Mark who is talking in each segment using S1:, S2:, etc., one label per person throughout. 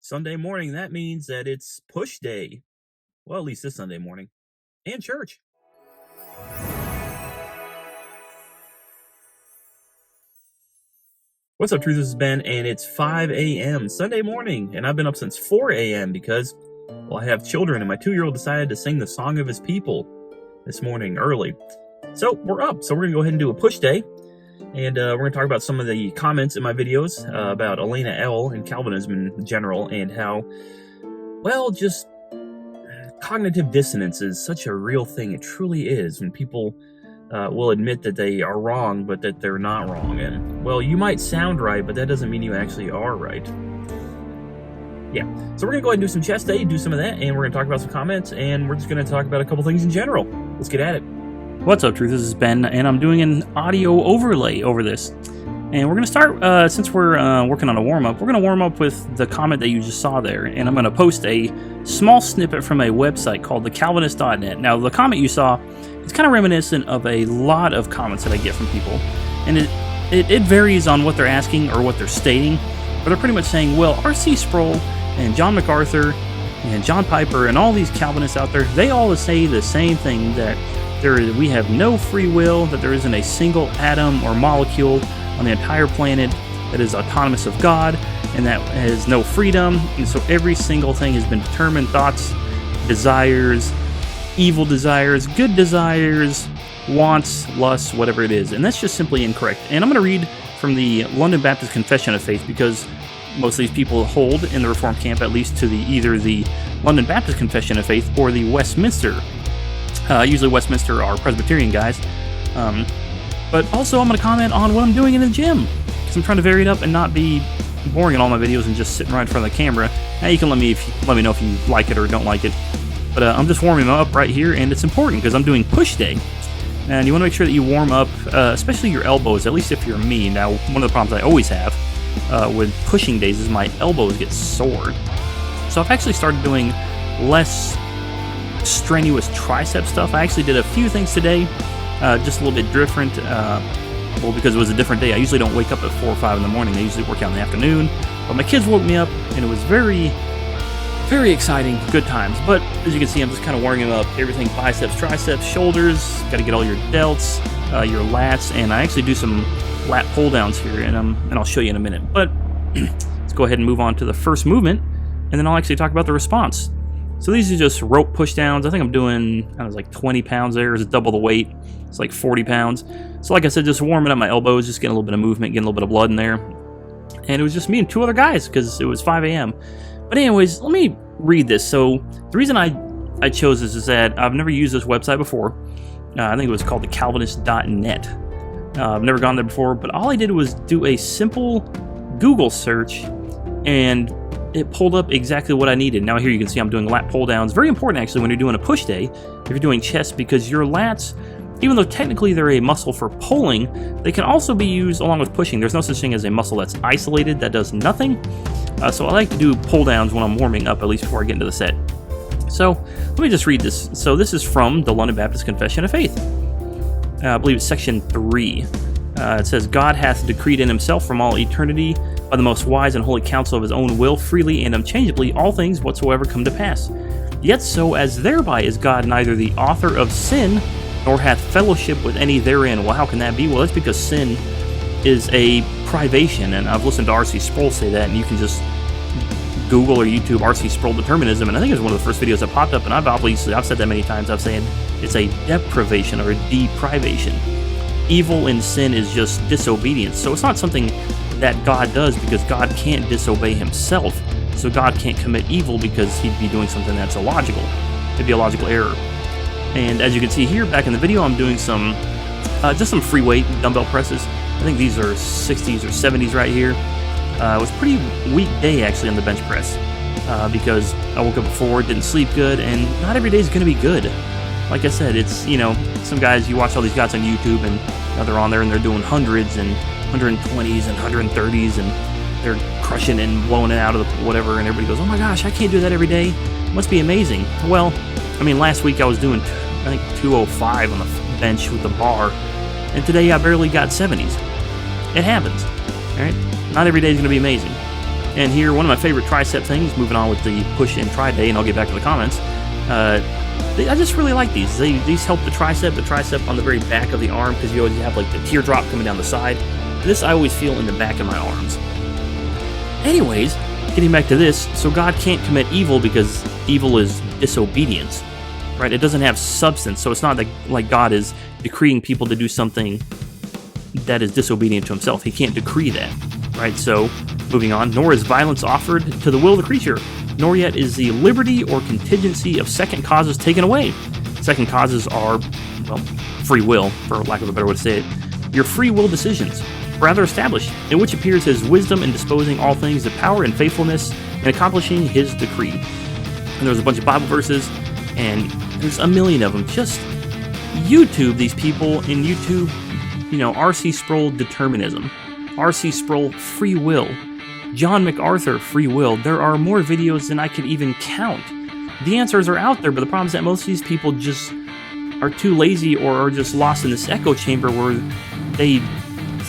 S1: Sunday morning, that means that it's push day. Well, at least this Sunday morning. And church. What's up, Truth? This is Ben, and it's 5 a.m. Sunday morning, and I've been up since 4 a.m. because, well, I have children, and my 2-year-old decided to sing the Song of His People this morning early. So we're up. So we're going to go ahead and do a push day, and we're going to talk about some of the comments in my videos about Elena L. and Calvinism in general, and how, well, just cognitive dissonance is such a real thing. It truly is, when people will admit that they are wrong, but that they're not wrong. And, well, you might sound right, but that doesn't mean you actually are right. Yeah, so we're going to go ahead and do some chest day, do some of that, and we're going to talk about some comments, and we're just going to talk about a couple things in general. Let's get at it.
S2: What's up, Truth? This is Ben, and I'm doing an audio overlay over this. And we're going to start, since we're working on a warm-up, we're going to warm up with the comment that you just saw there, and I'm going to post a small snippet from a website called thecalvinist.net. Now, the comment you saw, it's kind of reminiscent of a lot of comments that I get from people, and it varies on what they're asking or what they're stating, but they're pretty much saying, well, R.C. Sproul and John MacArthur and John Piper and all these Calvinists out there, they all say the same thing, that we have no free will, that there isn't a single atom or molecule on the entire planet that is autonomous of God, and that has no freedom, and so every single thing has been determined: thoughts, desires, evil desires, good desires, wants, lusts, whatever it is. And that's just simply incorrect. And I'm going to read from the London Baptist Confession of Faith, because most of these people hold in the Reformed camp at least to either the London Baptist Confession of Faith or the Westminster. Usually Westminster are Presbyterian guys. But also I'm going to comment on what I'm doing in the gym, because I'm trying to vary it up and not be boring in all my videos and just sitting right in front of the camera. Now you can let me know if you like it or don't like it. But I'm just warming up right here, and it's important because I'm doing push day. And you want to make sure that you warm up, especially your elbows, at least if you're me. Now, one of the problems I always have with pushing days is my elbows get sore. So I've actually started doing less strenuous tricep stuff. I actually did a few things today, just a little bit different, well, because it was a different day. I usually don't wake up at 4 or 5 in the morning. I usually work out in the afternoon. But my kids woke me up, and it was very, very exciting, good times. But as you can see, I'm just kind of warming up everything: biceps, triceps, shoulders. Got to get all your delts, your lats, and I actually do some lat pull downs here, and I'll show you in a minute. But let's go ahead and move on to the first movement, and then I'll actually talk about the response. So these are just rope push downs. I think I'm doing, like 20 pounds there. It's double the weight. It's like 40 pounds. So like I said, just warming up my elbows, just getting a little bit of movement, getting a little bit of blood in there. And it was just me and 2 other guys, because it was 5 a.m. But anyways, let me read this. So the reason I chose this is that I've never used this website before. I think it was called thecalvinist.net. I've never gone there before, but all I did was do a simple Google search, and it pulled up exactly what I needed. Now here you can see I'm doing lat pull downs. Very important, actually, when you're doing a push day, if you're doing chest, because your lats, even though technically they're a muscle for pulling, they can also be used along with pushing. There's no such thing as a muscle that's isolated, that does nothing. So I like to do pull downs when I'm warming up, at least before I get into the set. So let me just read this. So this is from the London Baptist Confession of Faith. I believe it's section 3. It says, God hath decreed in himself from all eternity, by the most wise and holy counsel of his own will, freely and unchangeably, all things whatsoever come to pass. Yet so as thereby is God neither the author of sin, nor hath fellowship with any therein. Well, how can that be? Well, that's because sin is a privation, and I've listened to R.C. Sproul say that, and you can just Google or YouTube R.C. Sproul determinism, and I think it was one of the first videos that popped up, and I've said that many times. I've said it's a deprivation or a deprivation. Evil and sin is just disobedience. So it's not something that God does, because God can't disobey himself. So God can't commit evil because he'd be doing something that's illogical. It'd be a logical error. And as you can see here, back in the video, I'm doing some just some free weight dumbbell presses. I think these are 60s or 70s right here. It was a pretty weak day, actually, on the bench press, because I woke up before, didn't sleep good, and not every day is going to be good. Like I said, it's, some guys, you watch all these guys on YouTube, and they're on there and they're doing hundreds and 120s and 130s, and they're crushing and blowing it out of the whatever, and everybody goes, oh my gosh, I can't do that every day. It must be amazing. Well, last week I was doing, I think, 205 on the bench with the bar, and today I barely got 70s. It happens, all right? Not every day is going to be amazing. And here, one of my favorite tricep things, moving on with the push and try day, and I'll get back to the comments. I just really like these. These help the tricep on the very back of the arm, because you always have like the teardrop coming down the side. This I always feel in the back of my arms. Anyways, getting back to this, so God can't commit evil because evil is disobedience, right? It doesn't have substance, so it's not like God is decreeing people to do something that is disobedient to himself. He can't decree that, right? So, moving on, nor is violence offered to the will of the creature, nor yet is the liberty or contingency of second causes taken away. Second causes are, well, free will, for lack of a better way to say it. Your free will decisions, rather established, in which appears his wisdom in disposing all things of power and faithfulness in accomplishing his decree. And there's a bunch of Bible verses, and there's a million of them. Just YouTube these people in YouTube, R.C. Sproul determinism, R.C. Sproul free will, John MacArthur free will. There are more videos than I could even count. The answers are out there, but the problem is that most of these people just are too lazy or are just lost in this echo chamber where they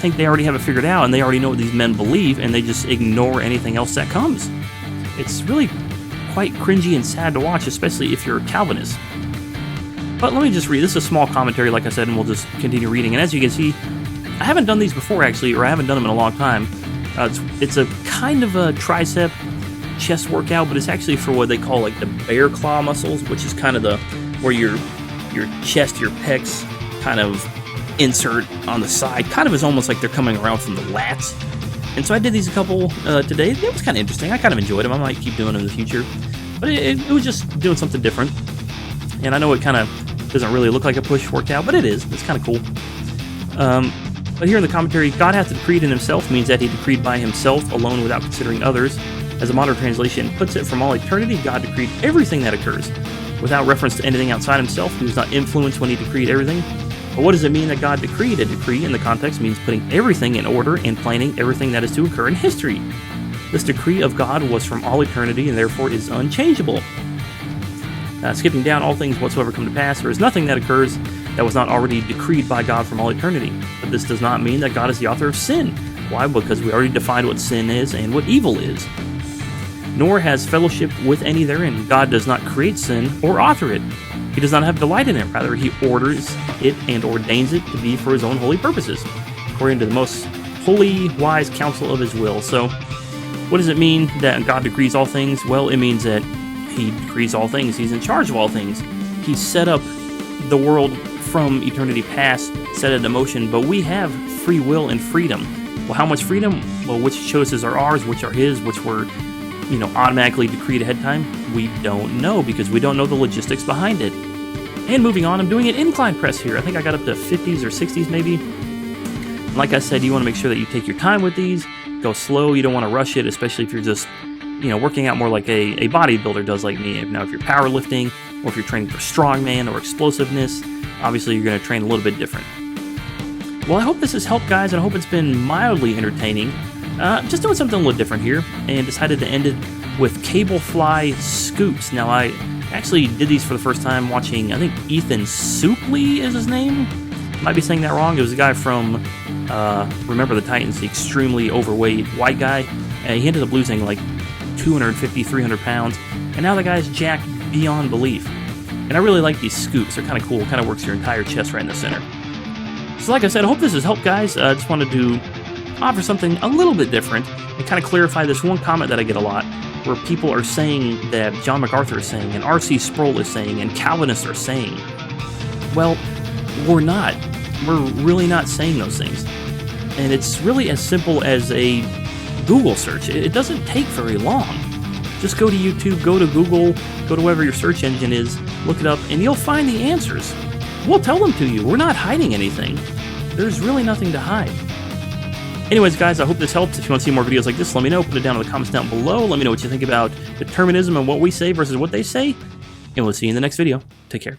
S2: think they already have it figured out and they already know what these men believe, and they just ignore anything else that comes. It's really quite cringy and sad to watch, especially if you're a Calvinist. But let me just read. This is a small commentary, like I said, and we'll just continue reading. And as you can see, I haven't done these before, actually, or I haven't done them in a long time. It's a kind of a tricep chest workout, but it's actually for what they call like the bear claw muscles, which is kind of where your chest, your pecs kind of insert on the side. Kind of is almost like they're coming around from the lats. And so I did these a couple today. It was kind of interesting. I kind of enjoyed them. I might keep doing them in the future. But it was just doing something different. And I know it kind of doesn't really look like a push workout, but it is. It's kind of cool. But here in the commentary, God hath decreed in himself means that he decreed by himself alone without considering others. As a modern translation puts it, from all eternity, God decreed everything that occurs, without reference to anything outside himself. He was not influenced when he decreed everything. But what does it mean that God decreed? A decree in the context means putting everything in order and planning everything that is to occur in history. This decree of God was from all eternity and therefore is unchangeable. Skipping down, all things whatsoever come to pass, there is nothing that occurs that was not already decreed by God from all eternity. But this does not mean that God is the author of sin. Why? Because we already defined what sin is and what evil is. Nor has fellowship with any therein. God does not create sin or author it. He does not have delight in it. Rather, he orders it and ordains it to be for his own holy purposes, according to the most holy, wise counsel of his will. So, what does it mean that God decrees all things? Well, it means that he decrees all things. He's in charge of all things. He set up the world from eternity past, set it in motion, but we have free will and freedom. Well, how much freedom? Well, which choices are ours, which are his, which were, automatically decreed ahead of time? We don't know, because we don't know the logistics behind it. And moving on, I'm doing an incline press here. I think I got up to 50s or 60s maybe. Like I said, you want to make sure that you take your time with these, go slow. You don't want to rush it, especially if you're just working out more like a bodybuilder does, like me. Now, if you're powerlifting, or if you're training for strongman or explosiveness, obviously you're going to train a little bit different. Well, I hope this has helped, guys, and I hope it's been mildly entertaining. Just doing something a little different here, and decided to end it with cable fly scoops. Now, I actually did these for the first time watching, I think Ethan Suplee is his name. Might be saying that wrong. It was a guy from Remember the Titans, the extremely overweight white guy. He ended up losing like 250, 300 pounds, and now the guy's jacked beyond belief. And I really like these scoops. They're kind of cool. Kind of works your entire chest right in the center. So like I said, I hope this has helped, guys. I just wanted to offer something a little bit different and kind of clarify this one comment that I get a lot, where people are saying that John MacArthur is saying, and R.C. Sproul is saying, and Calvinists are saying. Well, we're not. We're really not saying those things. And it's really as simple as a Google search. It doesn't take very long. Just go to YouTube, go to Google, go to wherever your search engine is, look it up, and you'll find the answers. We'll tell them to you. We're not hiding anything. There's really nothing to hide. Anyways, guys, I hope this helps. If you want to see more videos like this, let me know. Put it down in the comments down below. Let me know what you think about determinism and what we say versus what they say. And we'll see you in the next video. Take care.